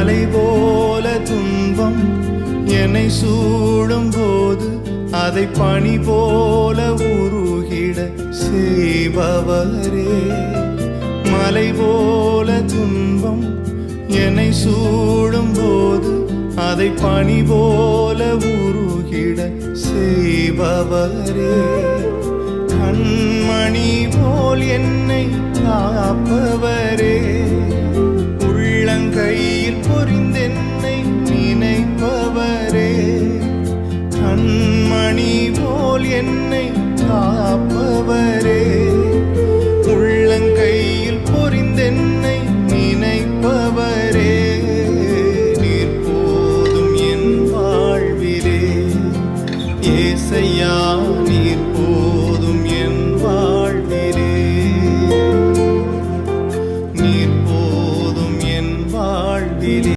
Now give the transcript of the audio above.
மலை போல துன்பம் என்னை சூடும் போது அதை பனி போல உருகிட செய்பவரே. மலை போல துன்பம் என்னை சூடும் போது அதை பனி போல உருகிட செய்பவரே. கண்மணி போல் என்னை காப்பவரே. உள்ளங்கையில் பொறிந்தென்னை நினைப்பவரே. கண்மணி போல் என்னை காப்பவரே. உள்ளங்கையில் பொறிந்தென்னை நினைப்பவரே. நீர் போதும் என் வாழ்விலே ஏசையா, நீர் போதும் என் வாழ்விலே. நீர் போதும் என் வாழ்விலே.